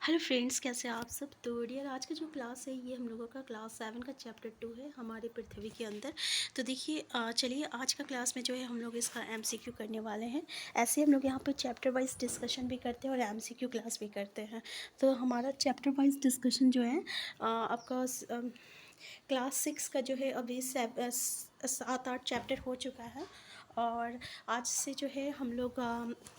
Hello friends, कैसे हैं आप सब। तो डियर, आज का जो क्लास है ये हम लोगों का क्लास 7 का चैप्टर 2 है हमारी पृथ्वी के अंदर। तो देखिए, चलिए आज का क्लास में जो है हम लोग इसका एमसीक्यू करने वाले हैं। ऐसे हम लोग यहाँ पे चैप्टर वाइज डिस्कशन भी करते हैं और एमसीक्यू क्लास भी करते हैं। तो हमारा चैप्टर वाइज डिस्कशन जो है आपका क्लास 6 का जो है अभी 7-8 चैप्टर हो चुका है। और आज से जो है हम लोग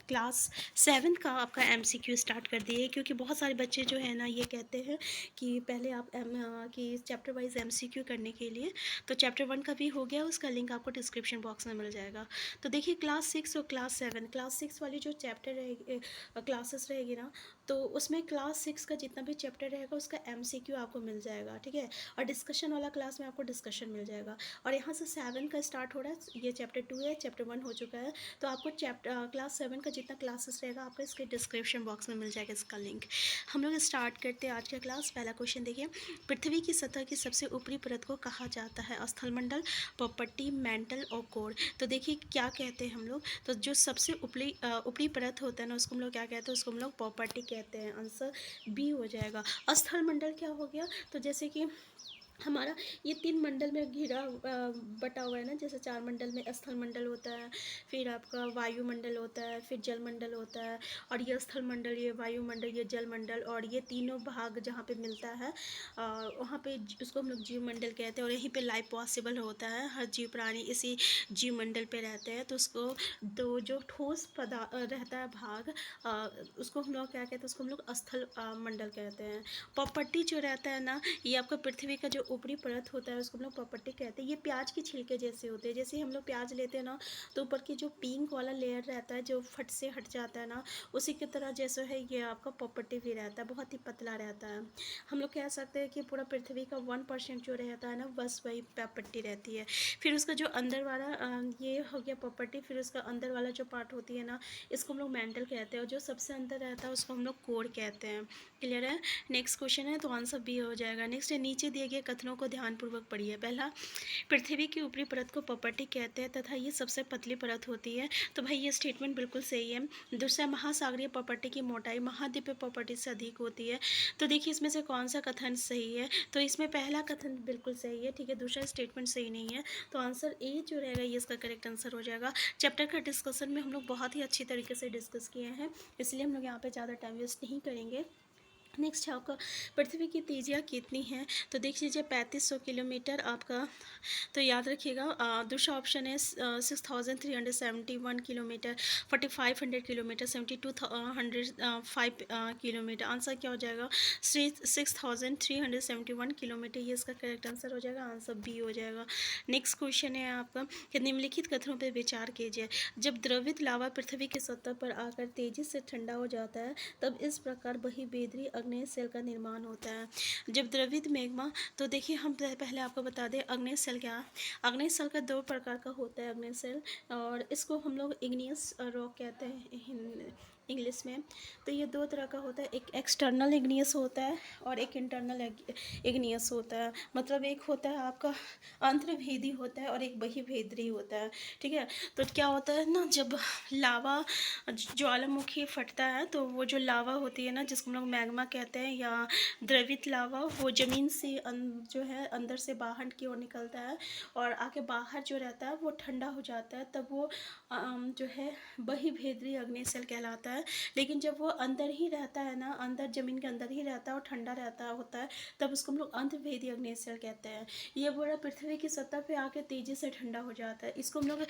क्लास 7 का आपका एमसीक्यू स्टार्ट कर दिए, क्योंकि बहुत सारे बच्चे जो है ना ये कहते हैं कि पहले आप कि चैप्टर वाइज एमसीक्यू करने के लिए। तो चैप्टर 1 का भी हो गया, उसका लिंक आपको डिस्क्रिप्शन बॉक्स में मिल जाएगा। तो देखिए, क्लास 6 और क्लास 6 वाली जो चैप्टर रहेगी, क्लासेस रहेगी ना, तो उसमें क्लास 6 का जितना भी चैप्टर रहेगा उसका एमसीक्यू आपको मिल जाएगा, ठीक है। और डिस्कशन वाला क्लास में आपको डिस्कशन मिल जाएगा। और यहाँ से 7 का स्टार्ट हो रहा है, ये चैप्टर 2 है, चैप्टर 1 हो चुका है। तो आपको क्लास 7 का जितना क्लासेस रहेगा आपको इसके डिस्क्रिप्शन बॉक्स में मिल जाएगा इसका लिंक। हम लोग स्टार्ट करते हैं आज का क्लास। पहला क्वेश्चन देखिए, पृथ्वी की सतह की सबसे ऊपरी परत को कहा जाता है? स्थलमंडल, पोपट्टी, मैंटल और कोर। तो देखिए क्या कहते हैं हम लोग, तो जो सबसे ऊपरी परत होता है ना उसको हम लोग क्या कहते हैं, उसको हम लोग पोपट्टी कहते हैं। आंसर बी हो जाएगा। स्थलमंडल क्या हो गया, तो जैसे कि हमारा ये 3 मंडल में बटा हुआ है ना, जैसे 4 मंडल में स्थल मंडल होता है, फिर आपका वायुमंडल होता है, फिर जल मंडल होता है, और ये स्थल मंडल, ये वायुमंडल, ये जल मंडल, और ये तीनों भाग जहाँ पे मिलता है वहाँ पे उसको हम लोग जीव मंडल कहते हैं। और यहीं पे लाइफ पॉसिबल होता है, हर जीव प्राणी इसी जीव मंडल पे रहते हैं। तो उसको तो जो ठोस रहता है भाग, उसको हम लोग क्या कहते हैं, उसको हम लोग स्थल मंडल कहते हैं। प्रॉपर्टी जो रहता है ना, ये आपका पृथ्वी का जो ऊपरी परत होता है उसको हम लोग प्रॉपर्टी कहते हैं। ये प्याज के छिलके जैसे होते हैं, जैसे हम लोग प्याज लेते हैं ना, तो ऊपर की जो पिंक वाला लेयर रहता है जो फट से हट जाता है ना, उसी की तरह जैसे है ये आपका प्रॉपर्टी भी रहता है, बहुत ही पतला रहता है। हम लोग कह सकते हैं कि पूरा पृथ्वी का 1% जो रहता है ना, बस वही प्रॉपर्टी रहती है। फिर उसका जो अंदर वाला ये हो गया प्रॉपर्टी, फिर उसका अंदर वाला जो पार्ट होती है ना, इसको हम लोग मेंटल कहते हैं, और जो सबसे अंदर रहता है उसको हम लोग कोर कहते हैं। क्लियर है। नेक्स्ट क्वेश्चन है, तो आंसर बी हो जाएगा। नेक्स्ट है, नीचे दिए गए कथनों को ध्यानपूर्वक पढ़िए। पहला, पृथ्वी की ऊपरी परत को प्रॉपर्टी कहते हैं तथा ये सबसे पतली परत होती है। तो भाई ये स्टेटमेंट बिल्कुल सही है। दूसरा, महासागरीय प्रॉपर्टी की मोटाई महाद्वीपीय प्रॉपर्टी से अधिक होती है। तो देखिए इसमें से कौन सा कथन सही है, तो इसमें पहला कथन बिल्कुल सही है, ठीक है। दूसरा स्टेटमेंट सही नहीं है, तो आंसर ए जो रहेगा ये इसका करेक्ट आंसर हो जाएगा। चैप्टर का डिस्कशन में हम लोग बहुत ही अच्छी तरीके से डिस्कस किए हैं, इसलिए हम लोग यहाँ पे ज़्यादा टाइम वेस्ट नहीं करेंगे। नेक्स्ट है आपका, पृथ्वी की तेजियाँ कितनी हैं? तो देख लीजिए 3500 किलोमीटर आपका। तो याद रखिएगा। दूसरा ऑप्शन है 6371 किलोमीटर, 4500 किलोमीटर, 7205 किलोमीटर। आंसर क्या हो जाएगा? 6371 किलोमीटर, ये इसका करेक्ट आंसर हो जाएगा। आंसर बी हो जाएगा। नेक्स्ट क्वेश्चन है आपका कि निम्नलिखित कथनों पर विचार कीजिए। जब द्रवित लावा पृथ्वी की सतह पर आकर तेजी से ठंडा हो जाता है तब इस प्रकार बहिर्वेदीय अग्नेय सेल का निर्माण होता है। जब द्रवित मैग्मा, तो देखिए हम पहले आपको बता दें अग्नेय सेल क्या है। अग्नेय सेल का 2 प्रकार का होता है अग्नेय सेल, और इसको हम लोग इग्नियस रॉक कहते हैं इंग्लिश में। तो ये 2 तरह का होता है, एक एक्सटर्नल इग्नियस होता है और एक इंटरनल इग्नियस होता है। मतलब एक होता है आपका अंतर्भेदी होता है और एक बहिर्वेदीय होता है, ठीक है। तो क्या होता है ना, जब लावा ज्वालामुखी फटता है तो वो जो लावा होती है ना, जिसको हम लोग मैग्मा कहते हैं या द्रवित लावा, वो ज़मीन से जो है अंदर से बाहर की ओर निकलता है और आके बाहर जो रहता है वो ठंडा हो जाता है, तब वो जो है बहिर्वेदीय अग्नेय सेल कहलाता है। लेकिन जब वो अंदर ही रहता है ना, अंदर ज़मीन के अंदर ही रहता है और ठंडा रहता होता है, तब उसको हम लोग अंतर्वेदीय अग्नेय सेल कहते हैं। ये पूरा पृथ्वी की सतह पे आके तेज़ी से ठंडा हो जाता है, इसको हम लोग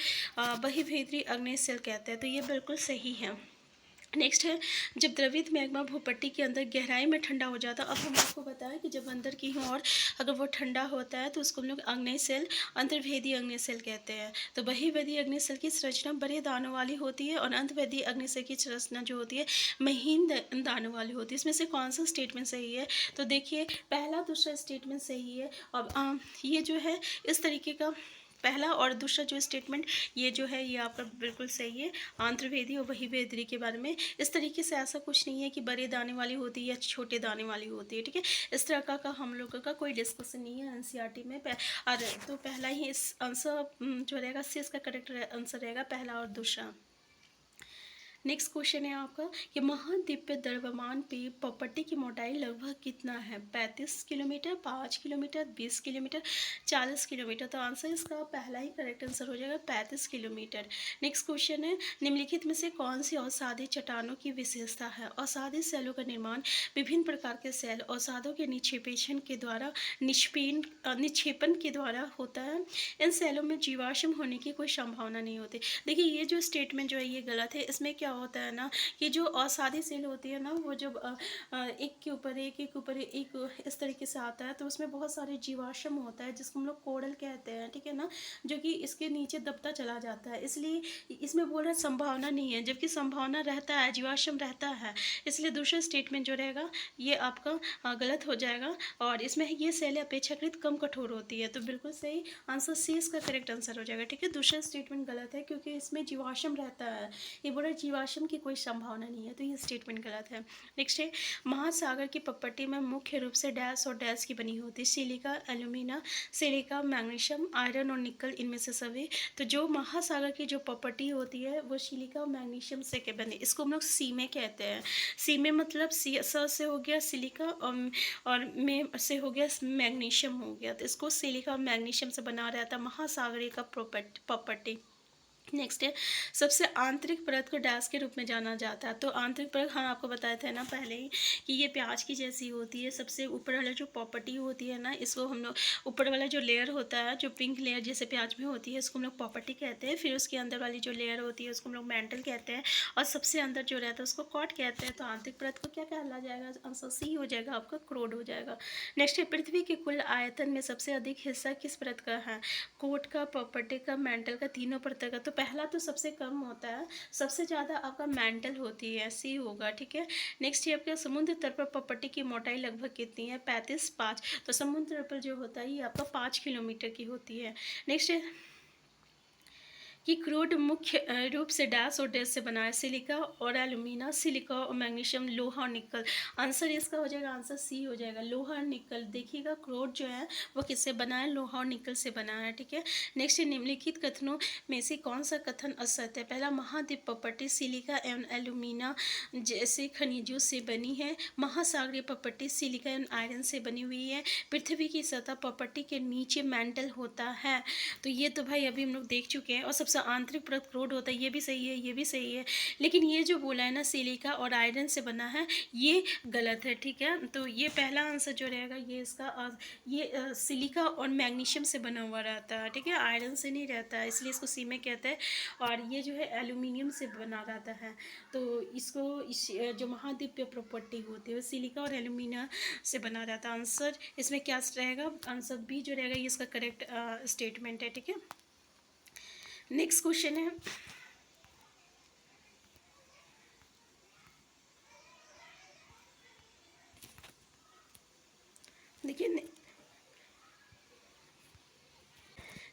बहिर्वेदीय अग्नेय सेल कहते हैं। तो ये बिल्कुल सही है। नेक्स्ट है, जब द्रवित मैग्मा भूपट्टी के अंदर गहराई में ठंडा हो जाता है। अब हम आपको बताया कि जब अंदर की ओर अगर वो ठंडा होता है तो उसको हम लोग अग्नेय सेल, अंतर्वेदीय अग्नेय सेल कहते हैं। तो बहिर्वेदीय अग्नेय सेल की संरचना बड़े दानों वाली होती है और अंतर्वेदीय अग्नेय सेल की संरचना जो होती है महीन दानों वाली होती है। इसमें से कौन सा स्टेटमेंट सही है? तो देखिए पहला दूसरा स्टेटमेंट सही है। अब ये जो है इस तरीके का पहला और दूसरा जो स्टेटमेंट ये जो है ये आपका बिल्कुल सही है। अंतर्वेदी और बहिर्वेदीय के बारे में इस तरीके से ऐसा कुछ नहीं है कि बड़े दाने वाली होती है या छोटे दाने वाली होती है, ठीक है। इस तरह का हम लोगों का कोई डिस्कशन नहीं है एनसीईआरटी में। और तो पहला ही इस आंसर जो रहेगा सी इसका करेक्ट आंसर रहेगा, पहला और दूसरा। नेक्स्ट क्वेश्चन है आपका कि महाद्वीपीय द्रव्यमान पे प्रॉपर्टी की मोटाई लगभग कितना है? 35 किलोमीटर, 5 किलोमीटर, 20 किलोमीटर, 40 किलोमीटर। तो आंसर इसका पहला ही करेक्ट आंसर हो जाएगा 35 किलोमीटर। नेक्स्ट क्वेश्चन है निम्नलिखित में से कौन सी अवसादी चट्टानों की विशेषता है? अवसादी सेलों का निर्माण विभिन्न प्रकार के सेल अवसादों के निक्षेपण के द्वारा निक्षेपण के द्वारा होता है। इन सेलों में जीवाश्म होने की कोई संभावना नहीं होती। देखिए ये जो स्टेटमेंट जो है ये गलत है। इसमें क्या होता है ना कि जो असादी सेल होती है ना वो जब एक के ऊपर एक ऊपर एक इस तरीके से आता है तो उसमें बहुत सारे जीवाश्म होता है जिसको हम लोग कोडल कहते हैं, ठीक है ना, जो कि इसके नीचे दबता चला जाता है। इसलिए इसमें बोल रहा है संभावना नहीं है, जबकि संभावना रहता है, जीवाश्म रहता है। इसलिए दूसरा स्टेटमेंट जो रहेगा ये आपका गलत हो जाएगा और इसमें ये सेल अपेक्षाकृत कम कठोर होती है। तो बिल्कुल सही आंसर सी इसका करेक्ट आंसर हो जाएगा, ठीक है। दूसरा स्टेटमेंट गलत है क्योंकि इसमें जीवाश्म रहता है, ये बोला जीवाश्म की कोई संभावना नहीं है, तो ये स्टेटमेंट गलत है। नेक्स्ट है महासागर की प्रॉपर्टी में मुख्य रूप से डैश और डैश की बनी होती है, silica, alumina, silica, magnesium, iron और निकल, इनमें से सभी। तो जो महासागर की जो प्रॉपर्टी होती है वो सिलिका और मैग्नीशियम से के बने, इसको हम लोग सीमे कहते हैं। सीमे मतलब स से हो गया सिलिका और में से हो गया मैग्नीशियम हो गया, तो इसको सिलिका और मैग्नीशियम से बना रहता महासागरीय का प्रॉपर्टी। नेक्स्ट है सबसे आंतरिक परत को डैश के रूप में जाना जाता है। तो आंतरिक परत हम आपको बताया था ना पहले ही कि ये प्याज की जैसी होती है। सबसे ऊपर वाला जो प्रॉपर्टी होती है ना इसको हम लोग ऊपर वाला जो लेयर होता है जो पिंक लेयर जैसे प्याज में होती है इसको हम लोग प्रॉपर्टी कहते हैं। फिर उसके अंदर वाली जो लेयर होती है उसको हम लोग मेंटल कहते हैं और सबसे अंदर जो रहता है उसको कॉट कहते हैं। तो आंतरिक परत को क्या कहला जाएगा? आंसर सी हो जाएगा आपका, क्रोड हो जाएगा। नेक्स्ट है पृथ्वी के कुल आयतन में सबसे अधिक हिस्सा किस परत का है? कोट का, प्रॉपर्टी का, मेंटल का, तीनों परत का। तो पहला तो सबसे कम होता है, सबसे ज़्यादा आपका मेंटल होती है, सी होगा, ठीक है। नेक्स्ट ये आपका समुद्र तल पर प्रॉपर्टी की मोटाई लगभग कितनी है? 35 तो समुद्र तल पर जो होता है ये आपका 5 किलोमीटर की होती है। नेक्स्ट है कि क्रूड मुख्य रूप से डैश और डैश से बना है, सिलिका और एल्यूमिना, सिलिका और मैग्नीशियम, लोहा और निकल। आंसर इसका हो जाएगा, आंसर सी हो जाएगा, लोहा और निकल। देखिएगा क्रूड जो है वो किससे बना है? लोहा और निकल से बना है, ठीक है। नेक्स्ट निम्नलिखित कथनों में से कौन सा कथन असत्य है? पहला महाद्वीप प्रॉपर्टी सिलिका एवं एल्यूमिना जैसे खनिजों से बनी है, महासागरीय प्रॉपर्टी सिलिका एवं आयरन से बनी हुई है, पृथ्वी की सतह प्रॉपर्टी के नीचे मेंटल होता है। तो ये तो भाई अभी हम लोग देख चुके हैं। और सबसे आंतरिक परत क्रोड होता है, ये भी सही है, ये भी सही है। लेकिन ये जो बोला है ना सिलिका और आयरन से बना है ये गलत है, ठीक है। तो ये पहला आंसर जो रहेगा ये इसका सिलिका और मैग्नीशियम से बना हुआ रहता है, ठीक है, आयरन से नहीं रहता है, इसलिए इसको सी में कहते हैं। और ये जो है एल्यूमिनियम से बना रहता है। तो इसको जो महाद्वीपीय प्रॉपर्टी होती है वो सिलिका और एल्यूमिनियम से बना रहता है। आंसर इसमें क्या रहेगा? आंसर बी जो रहेगा ये इसका करेक्ट स्टेटमेंट है, ठीक है। नेक्स्ट क्वेश्चन है देखिए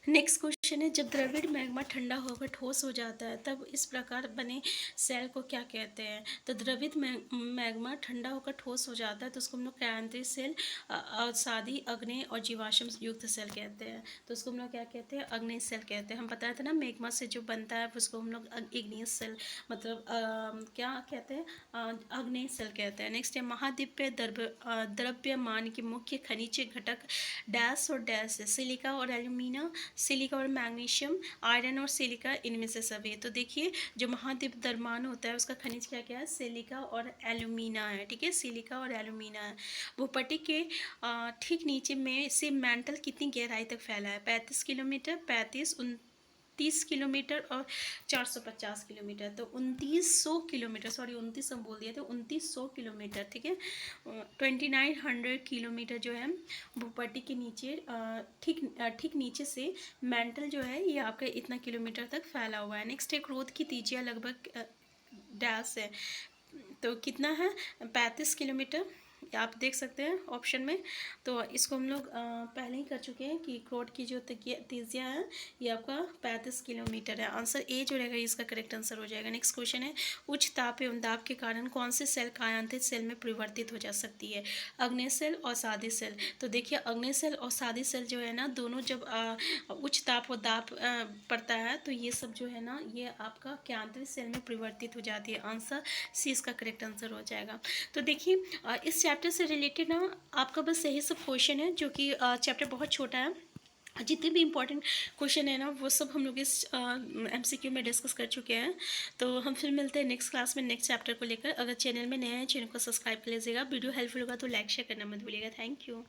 नेक्स्ट क्वेश्चन है जब द्रविड़ मैग्मा ठंडा होकर ठोस हो जाता है तब इस प्रकार बने सेल को क्या कहते हैं? तो द्रवित मैग्मा ठंडा होकर ठोस हो जाता है तो उसको हम लोग क्रांतिक सेल, अवसादी, अग्नेय और जीवाश्म युक्त सेल कहते हैं। तो उसको हम लोग क्या कहते हैं? अग्नेय सेल कहते हैं। हम बताए थे ना मैग्मा से जो बनता है उसको हम लोग इग्नियस सेल मतलब क्या कहते हैं? अग्नेय सेल कहते हैं। नेक्स्ट है महाद्वीपीय द्रव्यमान के मुख्य खनिज घटक डैश और डैश है, सिलिका और एल्यूमिना, सिलिका और मैग्नीशियम, आयरन और सिलिका, इनमें से सभी। तो देखिए जो महाद्वीप द्रव्यमान होता है उसका खनिज क्या क्या है? सिलिका और एल्यूमिना है, ठीक है, सिलिका और एल्यूमिना है। भूपट्टी के ठीक नीचे में से मेंटल कितनी गहराई तक फैला है? 35 किलोमीटर, 30 किलोमीटर और 450 किलोमीटर। तो 2900 किलोमीटर, सॉरी 29 हम बोल दिए थे, 2900 किलोमीटर, ठीक है। 2900 किलोमीटर जो है भूपट्टी के नीचे ठीक नीचे से मेंटल जो है ये आपका इतना किलोमीटर तक फैला हुआ है। नेक्स्ट है क्रोध की तीजिया लगभग डैश है, तो कितना है? 35 किलोमीटर आप देख सकते हैं ऑप्शन में। तो इसको हम लोग पहले ही कर चुके हैं कि क्रोड की जो त्रिज्या है ये आपका 35 किलोमीटर है। आंसर ए जो रहेगा इसका करेक्ट आंसर हो जाएगा। नेक्स्ट क्वेश्चन है, उच्च ताप एवं दाब के कारण कौन से सेल कायांतित सेल में परिवर्तित हो जा सकती है? अग्नेय सेल और सादी सेल। तो देखिए अग्नेय सेल और सादी सेल जो है ना, दोनों जब उच्च ताप और दाब पड़ता है तो ये सब जो है ना, ये आपका कायांतित सेल में परिवर्तित हो जाती है। आंसर सी इसका करेक्ट आंसर हो जाएगा। तो देखिए इस चैप्टर से रिलेटेड ना आपका बस यही सब क्वेश्चन है, जो कि चैप्टर बहुत छोटा है। जितने भी इम्पोर्टेंट क्वेश्चन है ना वो सब हम लोग इस MCQ में डिस्कस कर चुके हैं। तो हम फिर मिलते हैं नेक्स्ट क्लास में नेक्स्ट चैप्टर को लेकर। अगर चैनल में नया है चैनल को सब्सक्राइब कर लीजिएगा। वीडियो हेल्पफुल होगा तो लाइक शेयर करना मत भूलिएगा। Thank you.